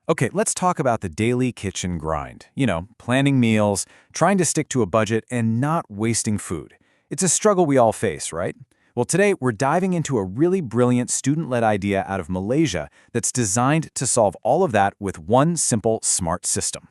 Okay, let's talk about the daily kitchen grind. Planning meals, trying to stick to a budget, and not wasting food. It's a struggle we all face, right? Well, today we're diving into a really brilliant student-led idea out of Malaysia that's designed to solve all of that with one simple, smart system.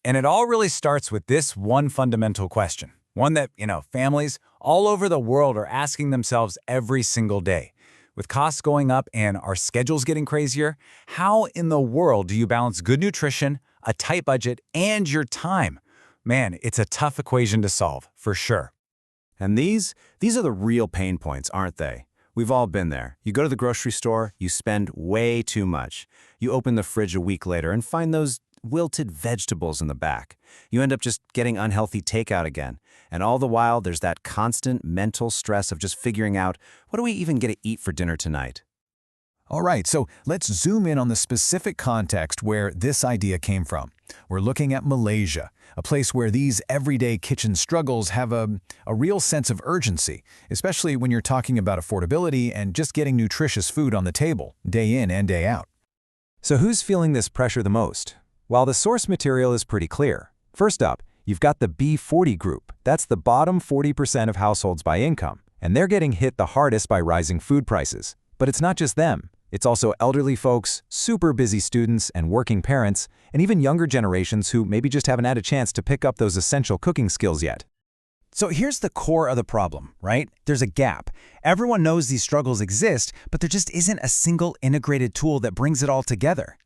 And it all really starts with this one fundamental question. One that, families all over the world are asking themselves every single day. With costs going up and our schedules getting crazier, how in the world do you balance good nutrition, a tight budget, and your time? Man, it's a tough equation to solve, for sure. And these are the real pain points, aren't they? We've all been there. You go to the grocery store, you spend way too much. You open the fridge a week later and find those wilted vegetables in the back. You end up just getting unhealthy takeout again. And all the while, there's that constant mental stress of just figuring out, what do we even get to eat for dinner tonight? All right, so let's zoom in on the specific context where this idea came from. We're looking at Malaysia, a place where these everyday kitchen struggles have a real sense of urgency, especially when you're talking about affordability and just getting nutritious food on the table, day in and day out. So who's feeling this pressure the most? Well, the source material is pretty clear. First up, you've got the B40 group. That's the bottom 40% of households by income, and they're getting hit the hardest by rising food prices. But it's not just them. It's also elderly folks, super busy students, and working parents, and even younger generations who maybe just haven't had a chance to pick up those essential cooking skills yet. So here's the core of the problem, right? There's a gap. Everyone knows these struggles exist, but there just isn't a single integrated tool that brings it all together.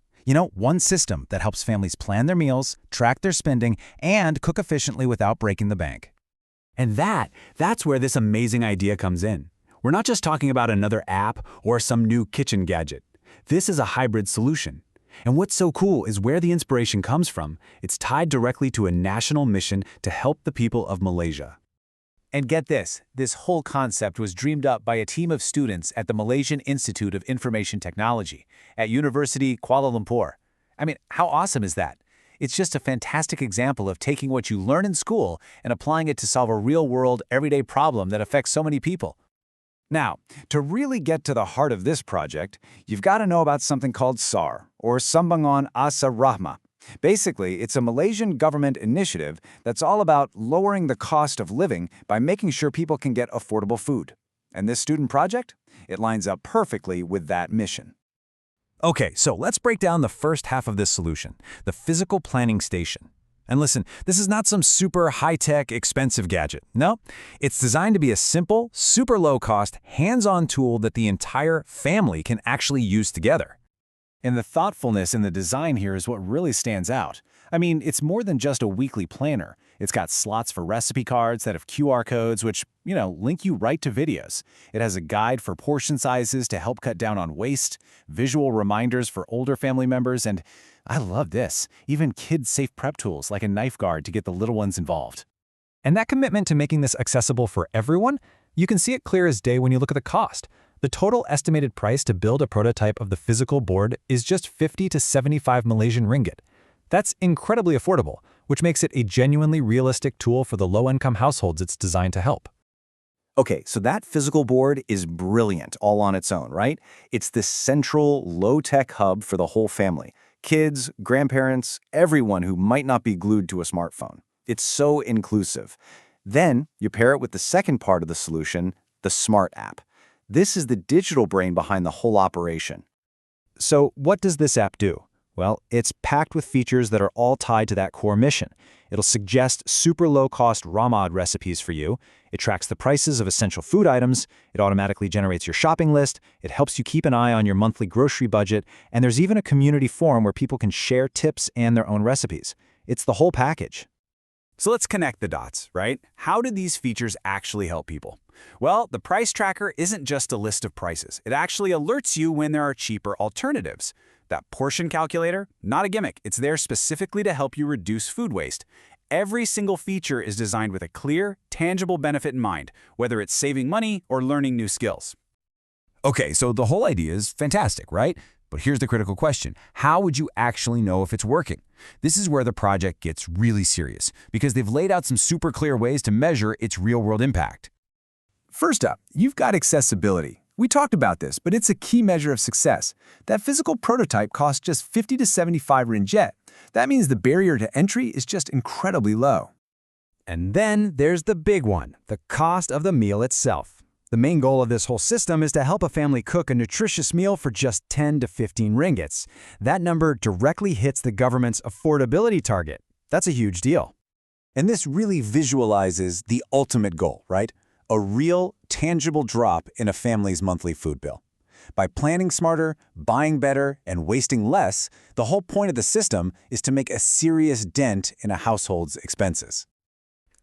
One system that helps families plan their meals, track their spending, and cook efficiently without breaking the bank. And that's where this amazing idea comes in. We're not just talking about another app or some new kitchen gadget. This is a hybrid solution. And what's so cool is where the inspiration comes from. It's tied directly to a national mission to help the people of Malaysia. And get this whole concept was dreamed up by a team of students at the Malaysian Institute of Information Technology at University Kuala Lumpur. I mean, how awesome is that? It's just a fantastic example of taking what you learn in school and applying it to solve a real-world, everyday problem that affects so many people. Now, to really get to the heart of this project, you've got to know about something called SAR, or Sumbangan Asa Rahmah. Basically, it's a Malaysian government initiative that's all about lowering the cost of living by making sure people can get affordable food. And this student project? It lines up perfectly with that mission. Okay, so let's break down the first half of this solution, the physical planning station. And listen, this is not some super high-tech, expensive gadget. No, it's designed to be a simple, super low-cost, hands-on tool that the entire family can actually use together. And the thoughtfulness in the design here is what really stands out. I mean, it's more than just a weekly planner. It's got slots for recipe cards that have QR codes which, link you right to videos. It has a guide for portion sizes to help cut down on waste, visual reminders for older family members, and I love this, even kid-safe prep tools like a knife guard to get the little ones involved. And that commitment to making this accessible for everyone, you can see it clear as day when you look at the cost. The total estimated price to build a prototype of the physical board is just 50 to 75 Malaysian ringgit. That's incredibly affordable, which makes it a genuinely realistic tool for the low-income households it's designed to help. Okay, so that physical board is brilliant all on its own, right? It's this central, low-tech hub for the whole family. Kids, grandparents, everyone who might not be glued to a smartphone. It's so inclusive. Then you pair it with the second part of the solution, the Smart app. This is the digital brain behind the whole operation. So what does this app do? Well, it's packed with features that are all tied to that core mission. It'll suggest super low-cost Ramad recipes for you. It tracks the prices of essential food items. It automatically generates your shopping list. It helps you keep an eye on your monthly grocery budget. And there's even a community forum where people can share tips and their own recipes. It's the whole package. So let's connect the dots, right? How do these features actually help people? Well, the price tracker isn't just a list of prices. It actually alerts you when there are cheaper alternatives. That portion calculator, not a gimmick. It's there specifically to help you reduce food waste. Every single feature is designed with a clear, tangible benefit in mind, whether it's saving money or learning new skills. Okay, so the whole idea is fantastic, right? But here's the critical question. How would you actually know if it's working? This is where the project gets really serious, because they've laid out some super clear ways to measure its real-world impact. First up, you've got accessibility. We talked about this, but it's a key measure of success. That physical prototype costs just 50 to 75 ringgit. That means the barrier to entry is just incredibly low. And then there's the big one, the cost of the meal itself. The main goal of this whole system is to help a family cook a nutritious meal for just 10 to 15 ringgits. That number directly hits the government's affordability target. That's a huge deal. And this really visualizes the ultimate goal, right? A real, tangible drop in a family's monthly food bill. By planning smarter, buying better, and wasting less, the whole point of the system is to make a serious dent in a household's expenses.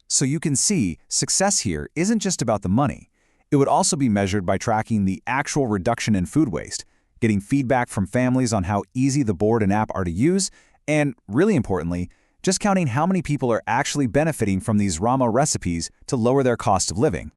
So you can see, success here isn't just about the money. It would also be measured by tracking the actual reduction in food waste, getting feedback from families on how easy the board and app are to use, and, really importantly, just counting how many people are actually benefiting from these Rama recipes to lower their cost of living.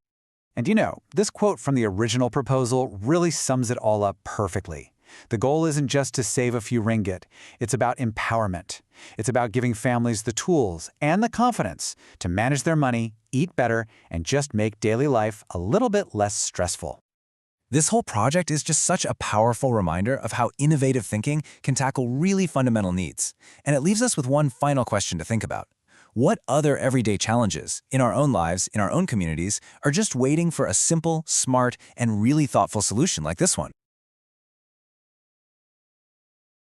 And you know, this quote from the original proposal really sums it all up perfectly. The goal isn't just to save a few ringgit. It's about empowerment. It's about giving families the tools and the confidence to manage their money, eat better, and just make daily life a little bit less stressful. This whole project is just such a powerful reminder of how innovative thinking can tackle really fundamental needs. And it leaves us with one final question to think about. What other everyday challenges, in our own lives, in our own communities, are just waiting for a simple, smart, and really thoughtful solution like this one?